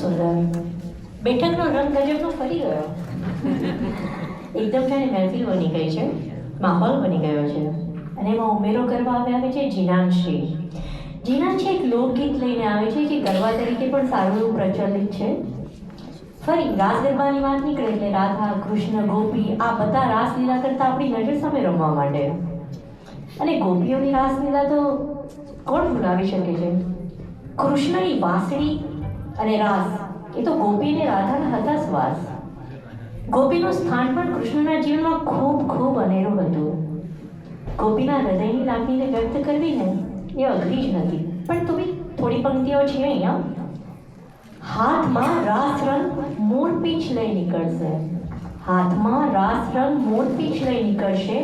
સુંદર. બેઠકનો રંગ ગજબનો ફરી ગયો. એકદમ જાણે મહેફિલ બની ગઈ છે, માહોલ બની ગયો છે. અને એમાં ઉમેરો કરવા આવ્યા છે જીનાનશ્રી. જીનાનશ્રી એક લોકગીત લઈને આવે છે જે ગરબા તરીકે પણ સારું એવું પ્રચલિત છે. ફરી રાસ ગરબાની વાત નીકળે એટલે રાધા, કૃષ્ણ, ગોપી આ બધા રાસલીલા કરતા આપણી નજર સામે રમવા માંડે. અને ગોપીઓની રાસલીલા તો કોણ ભૂલાવી શકે છે? કૃષ્ણની વાંસળી અને રાસ એ તો ગોપીને રાધાના હતા શ્વાસ. ગોપીનું સ્થાન પણ કૃષ્ણના જીવનમાં ખૂબ ખૂબ અનેરું હતું. ગોપીના હૃદયની લાગણીને વ્યક્ત કરવી ને એ અઘરી જ નથી. પણ તો બી થોડી પંક્તિઓ છે અહીંયા. હાથમાં રાસ રંગ મોરપીંછ લઈ નીકળશે, હાથમાં રાસ રંગ મોરપીંછ લઈ નીકળશે,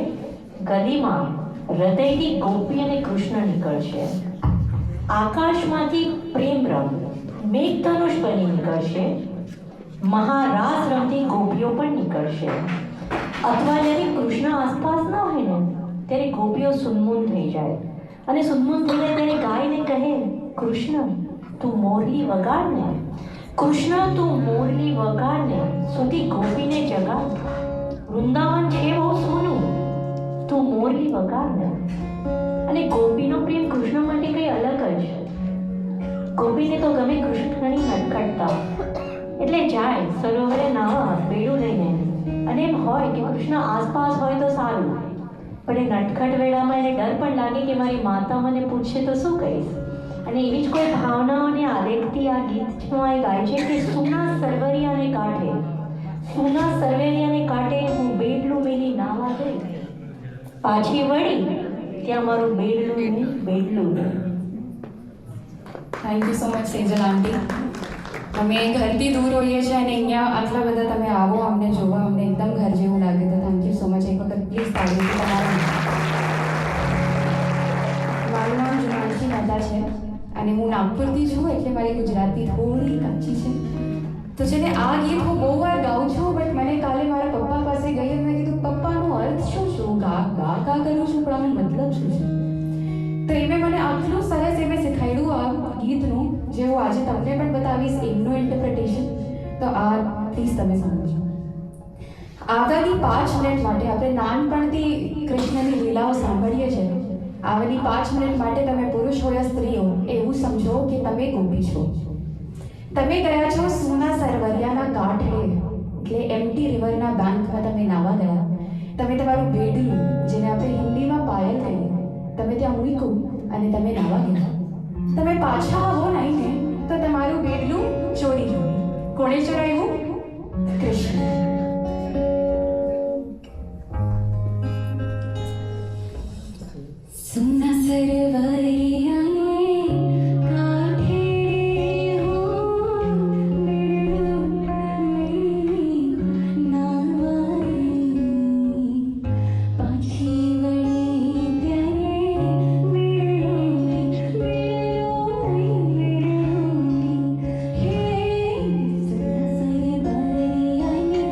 ગલીમાં હૃદયથી ગોપી અને કૃષ્ણ નીકળશે. આકાશમાંથી પ્રેમ રંગ મેઘધનુષ બની નીકળશે, મહારાસ રંગથી ગોપીઓ પણ નીકળશે. અથવા જ્યારે કૃષ્ણ આસપાસ ન હોય ને ત્યારે ગોપીઓ સુનમૂન થઈ જાય અને સુનમૂન થઈને ત્યારે ગાયને કહે, કૃષ્ણ તું મોરલી વગાડ ને, કૃષ્ણ તું મોરલી વગાડ ને, સુધી ગોપીને જગાડ. વૃંદાવન છે બહુ સોનું, તું મોરલી વગાડ ને. અને ગોપીનો પ્રેમ કૃષ્ણ માટે કંઈ અલગ જ. ગોપીને તો ગમે કૃષ્ણની નટખટતા એટલે જાય સરોવરે નાવા બેડું લઈને. અને એમ હોય કે કૃષ્ણ આસપાસ હોય તો સારું, પણ એ નટખટ વેળામાં એને ડર પણ લાગે કે મારી માતા મને પૂછશે તો શું કહીશ. અને એવી જ કોઈ ભાવનાઓને આલેખથી આ ગીતમાં એ ગાય છે કે સુના સરવરિયાને કાંઠે, સુના સરવરિયાને કાંઠે હું બેડલું મેલી નાવા ગઈ, પાછી વળી ત્યાં મારું બેડલું ને બેડલું. Thank you so much Sejal આંટી. અમે ઘરથી દૂર હોઈએ છીએ અને અહીંયા આટલા બધા તમે આવો અમને જોવા, અમને એકદમ ઘર જેવું લાગે. તો થેન્ક યુ સો મચ. એક વખત પ્લીઝ તાળી તમારા. મારું નામ જીનાનશ્રી મહેતા છે અને હું નાગપુરથી છું, એટલે મારી ગુજરાતી થોડી કાચી છે. તો છે ને આ ગીત હું બહુ વાર ગાઉં છું, બટ મને કાલે મારા પપ્પા પાસે ગઈ અને મેં કીધું પપ્પાનો અર્થ શું શું ગા ગા ગા કરું છું, પણ આનો મતલબ શું છે? તો એમે મને આટલું સરસ એમે શીખવાડ્યું આ ગીતનું, જે હું આજે તમને પણ બતાવીશ એમનું ઇન્ટરપ્રિટેશન. તો આ પ્લીઝ તમે સમજો. આગળની 5 મિનિટ માટે આપણે નાનપણથી કૃષ્ણની લીલાઓ સાંભળીએ છીએ. આગળની 5 મિનિટ માટે તમે પુરુષ હો યા સ્ત્રી હો એવું સમજો કે તમે ગોપી છો. તમે ગયા છો સુના સરવરિયાના કાંઠે, એટલે એમ્ટી રિવરના બેંકમાં તમે નાવા ગયા. તમે તમારું બેડલું, જેને આપણે હિન્દીમાં પાયલ કહીએ, તમે ત્યાં મૂક્યું અને તમે નાવા ગયા. તમે પાછા આવો નહીં ને તો તમારું બેડલું ચોરી ગયું. કોણે ચોરાયું? કૃષ્ણ. સુના સરવરિયાને કાંઠે હો બેડલું મેલી નાવા ગઈ, પાછી વળી ત્યારે બેડલું હે. સુના સરવરિયાને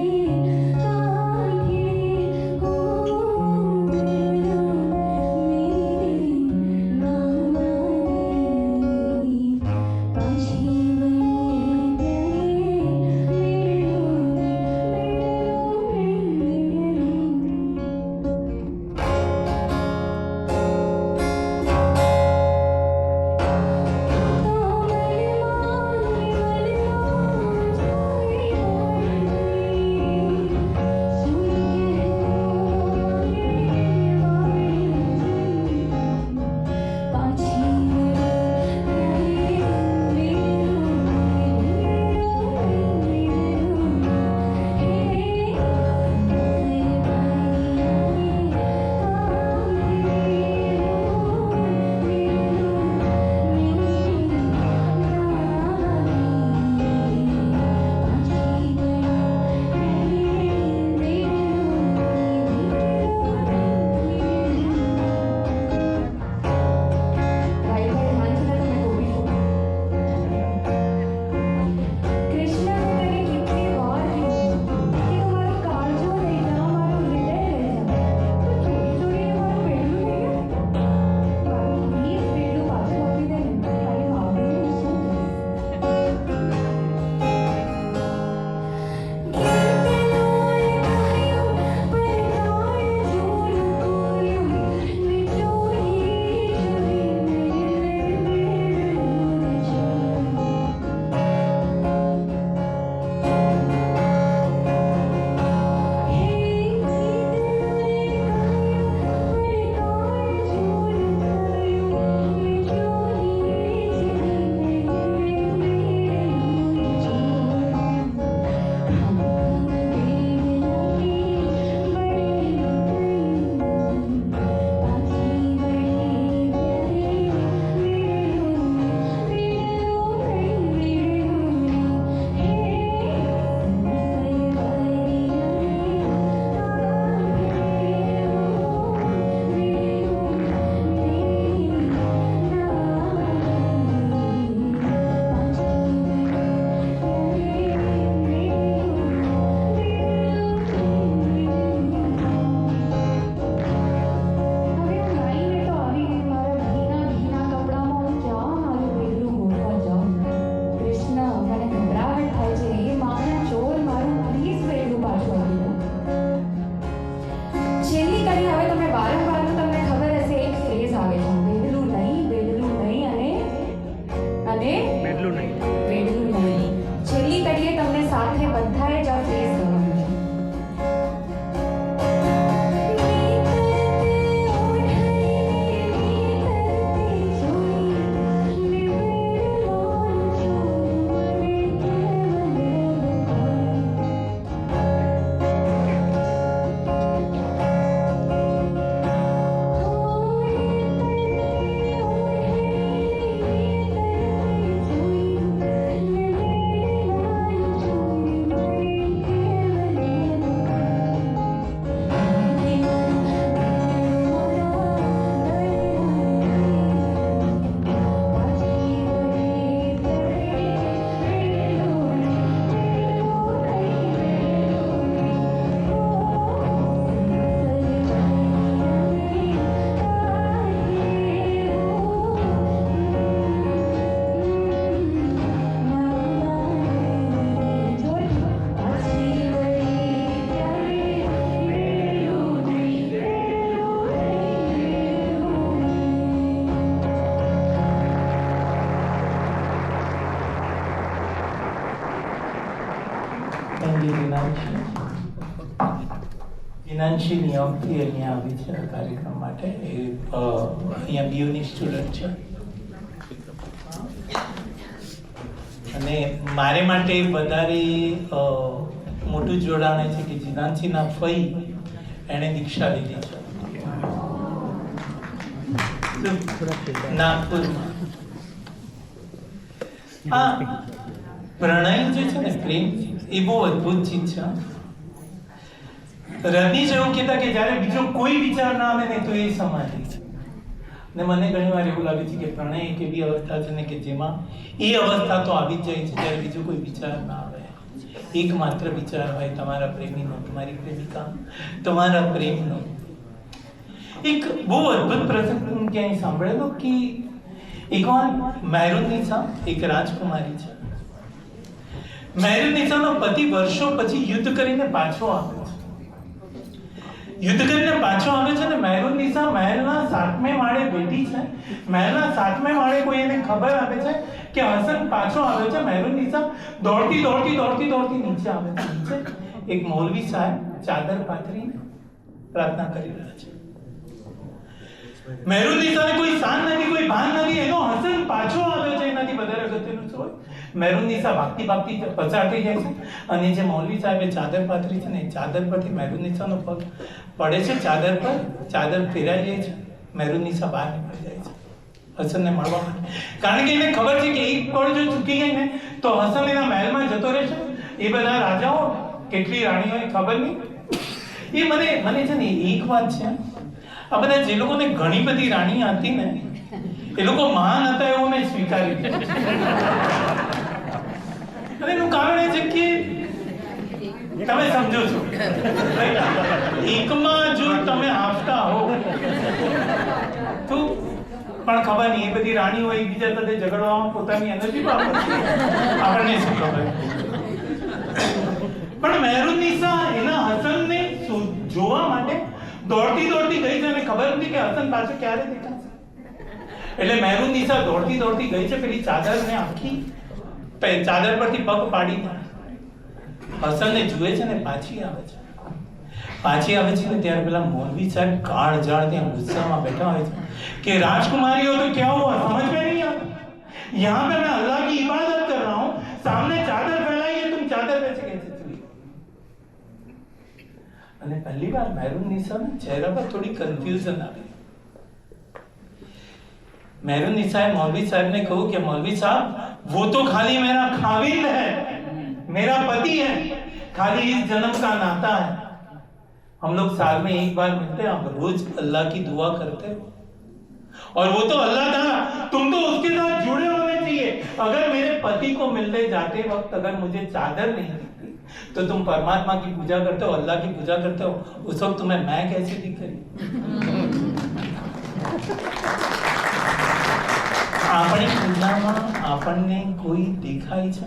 હિનાંશી નિયમથી અહીંયા આવી છે આ કાર્યક્રમ માટે. એ અહીંયા બીયુની સ્ટુડન્ટ છે અને મારે માટે વધારે મોટું જોડાણ એ છે કે જીનાંશીના ફઈ એણે દીક્ષા લીધી છે નાગપુરમાં. આ પ્રણય જે છે ને, પ્રેમ, એ બહુ અદ્ભુત ચીજ છે. રજનીશ એવું કહેતા કે જ્યારે બીજો કોઈ વિચાર ના આવે ને તો એ સમાધિ. ને મને ઘણી વાર એવું લાગે છે કે પ્રણય એક એવી અવસ્થા છે ને કે જેમાં એ અવસ્થા તો આવી જ જાય છે જ્યારે બીજો કોઈ વિચાર ના આવે. એકમાત્ર વિચાર હોય તમારા પ્રેમીનો, તમારી પ્રેમિકા, તમારા પ્રેમનો. એક બહુ અદ્ભુત પ્રસંગ ક્યાંય સાંભળેલો કે એકવાર મહેરુનિસા એક રાજકુમારી છે. મહેરુનિસાનો પતિ વર્ષો પછી યુદ્ધ કરીને પાછો આવે છે. યુદ્ધ કરીને પાછો આવે છે ને મહેરુનિસા મહેલના 7મે માળે બેઠી છે. મહેલના 7મે માળે કોઈ એને ખબર આપે છે કે હસન પાછો આવ્યો છે. મહેરુનિસા દોડતી દોડતી દોડતી દોડતી નીચે આવે છે. નીચે એક મૌલવી સાહેબ ચાદર પાથરીને પ્રાર્થના કરી રહ્યા છે. મહેરુનિસાને કોઈ શાન નથી, કોઈ ભાન નથી. એનો હસન પાછો આવ્યો છે એનાથી વધારે અગત્યનું શું હોય? મહેરુનિસા ભાગતી ભાગતી પસાર થઈ જાય છે અને જે મૌલવી સાહેબે ચાદર પાથરી છે ને એ ચાદર પરથી મહેરુનિસાનો પગ પડે છે ચાદર પર. ચાદર ફેરાઈ જાય છે. મહેરુનિસા બહાર નીકળી જાય છે હસનને મળવા માટે. કારણ કે એને ખબર છે કે એક પળ જો ચૂકી ગઈ ને તો હસન એના મહેલમાં જતો રહેશે. એ બધા રાજાઓ, કેટલી રાણીઓ એ ખબર નહીં. એ મને છે ને એક વાત છે, આ બધા જે લોકોને ઘણી બધી રાણી હતી ને એ લોકો મહાન હતા એવું મેં સ્વીકારી લીધું. અને એનું કારણ એ છે કે તમે સમજો છો, એકમાં જો તમે આપતા હો તો પણ ખબર નહીં એ બધી રાણીઓ એકબીજા સાથે ઝઘડવામાં પોતાની એનર્જી વાપરતી, આપણને શું ખબર. પણ મહેરુનિસા એના હસનને જોવા માટે દોડતી દોડતી ગઈ છે અને ખબર નથી કે હસન પાછો ક્યારે દેખાશે. એટલે મહેરુનિસા દોડતી દોડતી ગઈ છે, પેલી ચાદરને આખી ચાદર પરથી પગ પાડી હસનને જુએ છે ને પાછી આવે છે. પાછી આવે છે ને ત્યારે પેલા મૌલવી સાહેબ કાળઝાળ ત્યાં ગુસ્સામાં બેઠા હોય છે कि राजकुमारी हो तो क्या हुआ, समझ में नहीं आता? यहाँ पे मैं अल्लाह की इबादत कर रहा हूँ, सामने चादर फैलाई है, तुम चादर कैसे चली? અને પહેલી વાર મહેરુનિસાના ચહેરા પર થોડી કન્ફ્યુઝન આવી. મહેરુનિસાએ मौलवी साहब ने कहा कि मौलवी साहब वो तो खाली मेरा खाविंद है, मेरा पति है, खाली इस जन्म का नाता है. हम लोग साल में एक बार मिलते हैं, हम रोज अल्लाह की दुआ करते हैं और वो तो अल्लाह ताला, तुम तो उसके साथ जुड़े होने चाहिए. अगर मेरे पति को मिलने जाते वक्त अगर मुझे चादर नहीं दिखती तो तुम परमात्मा की पूजा करते हो, अल्लाह की पूजा करते हो, उस वक्त तुम्हें मैं कैसे दिख रही? આપણી પૂજામાં આપણને કોઈ દેખાય છે?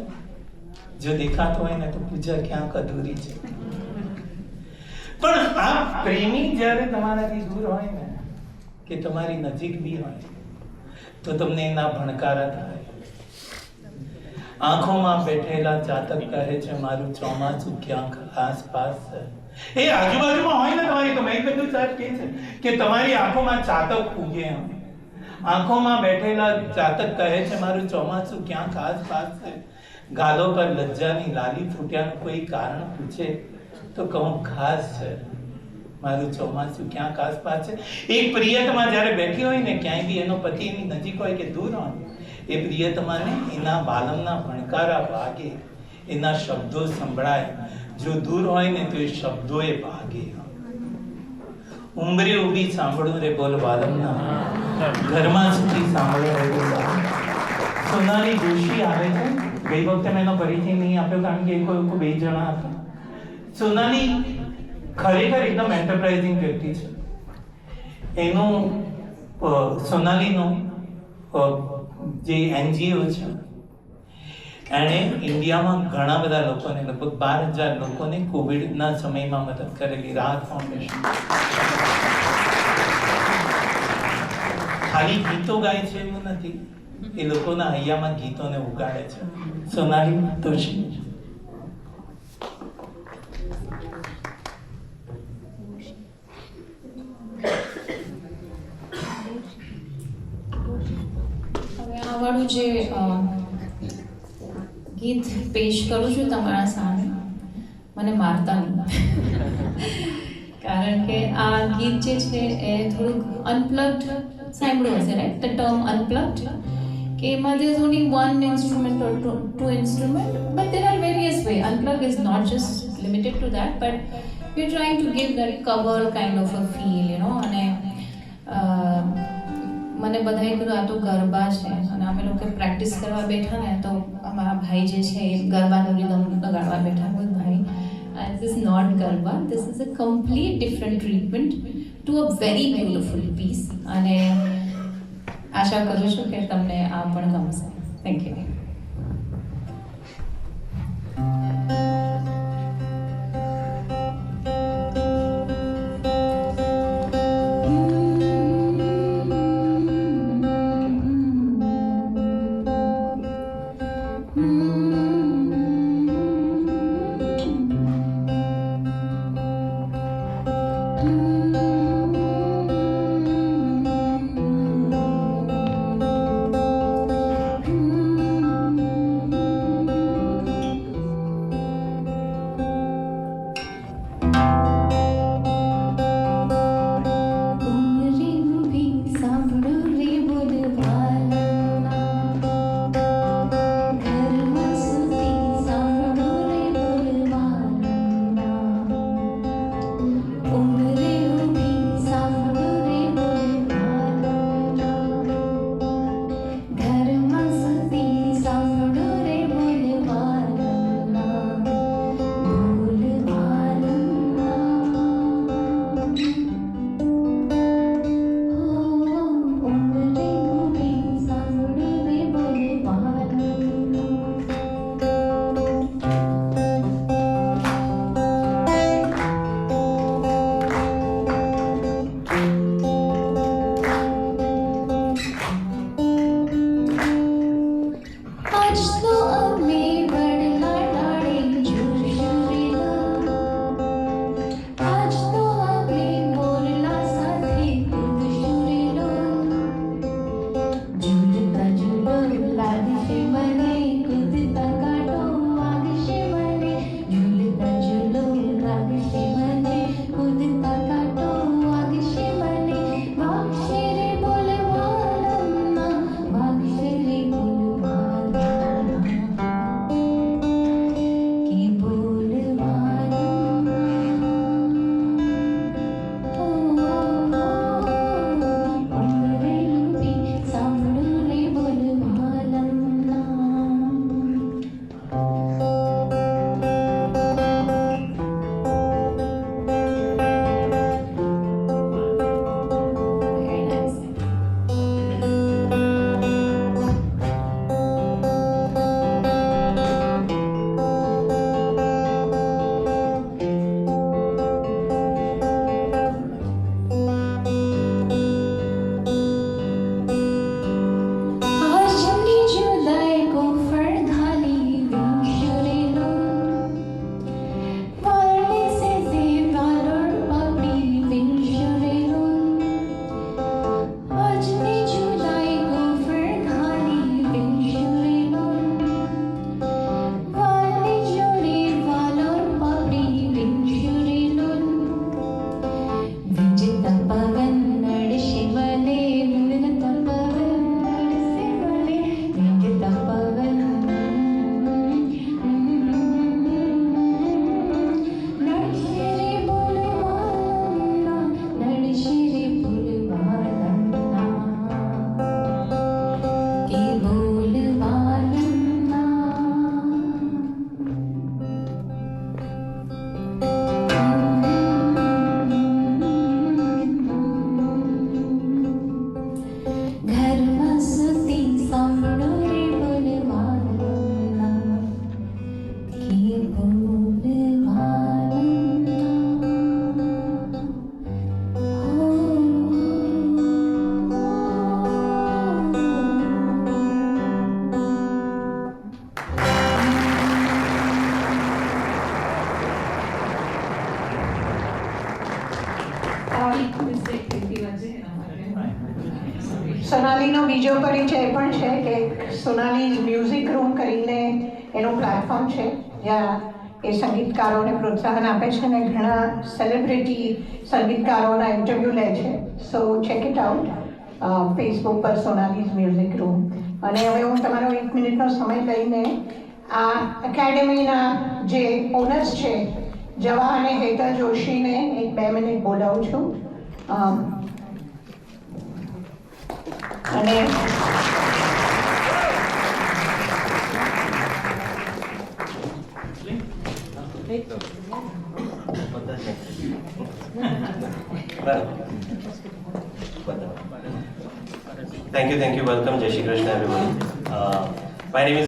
જો દેખાતો હોય ને તો પૂજા ક્યાંક અધૂરી છે. પણ આ પ્રેમી જ્યારે તમારાથી દૂર હોય ને કે તમારી નજીક બી હોય તો તમને એના ભણકારા થાય. આંખોમાં બેઠેલા ચાતક કહે છે મારું ચોમાસું ક્યાંક આસપાસ છે. એ આજુબાજુમાં હોય ને તમારી, તો મેઘબંધુ સાહેબ કહે છે કે તમારી આંખોમાં ચાતક ઉગે. આંખોમાં બેઠેલા ચાતક કહે છે મારું ચોમાસું ક્યાંક આસપાસ છે. ગાલો પર લજ્જાની લાલી ફૂટ્યાનું કોઈ કારણ પૂછે તો કહું ખાસ છે, મારું ચોમાસું ક્યાંક આસપાસ છે. એક પ્રિયતમા જ્યારે બેઠી હોય ને ક્યાંય બી એનો પતિ એની નજીક હોય કે દૂર હોય, એ પ્રિયતમાને એના બાલમના ભણકારા વાગે, એના શબ્દો સંભળાય. જો દૂર હોય ને તો એ શબ્દો એ વાગે. ઉંબરે ઉભી સાંભળું રે બોલ બાલમના, ઘરમાં સુધી સાંભળો રે બોલ. સોનાલી જોશી આવે છે. ગઈ વખતે મેં એનો પરિચય નહીં આપ્યો કારણ કે એ કોઈ બે જણા હતા. સોનાલી ખરેખર એકદમ એન્ટરપ્રાઇઝિંગ વ્યક્તિ છે. એનું સોનાલીનું જે NGO છે એણે ઇન્ડિયામાં ઘણા બધા લોકોને, લગભગ 12,000 લોકોને કોવિડના સમયમાં મદદ કરેલી. રાહત ફાઉન્ડેશન ખાલી ગીતો ગાય છે એવું નથી, એ લોકોના હૈયામાં ગીતોને ઉગાડે છે. સોનાલી દોશી. મારું જે ગીત પેશ કરું છું તમારા સામે, મને મારતા નહીં. કારણ કે આ ગીત જે છે એ થોડુંક અનપ્લગ્ડ સાંભળ્યું હશે, રાઈટ? ધ ટર્મ અનપ્લગ્ડ, કે એમાં there is only one instrument or two instrument, but there are various way. Unplug is not just limited to that, but we're trying to give that cover kind of a feel, you know. અને મને બધાએ કીધું આ તો ગરબા છે, અને અમે લોકો પ્રેક્ટિસ કરવા બેઠા ને તો અમારા ભાઈ જે છે એ ગરબાનું રિધમ લગાડવા બેઠા. ભાઈ, this is not Garba, this is a complete different treatment to a very beautiful piece. અને આશા કરું છું કે તમને આ પણ ગમશે. Thank you. સોનાલીનો બીજો પરિચય પણ છે કે સોનાલી મ્યુઝિક રૂમ કરીને એનું પ્લેટફોર્મ છે જ્યાં એ સંગીતકારોને પ્રોત્સાહન આપે છે અને ઘણા સેલિબ્રિટી સંગીતકારોના ઇન્ટરવ્યૂ લે છે. સો ચેક ઇટ આઉટ ફેસબુક પર સોનાલીઝ મ્યુઝિક રૂમ. અને હવે હું તમારો 1 મિનિટનો સમય લઈને આ એકેડેમીના જે ઓનર્સ છે જવા અને હેતલ જોશીને 1-2 મિનિટ બોલાવું છું. અને Thank you. Welcome. Jai Shri Krishna, everybody. My name is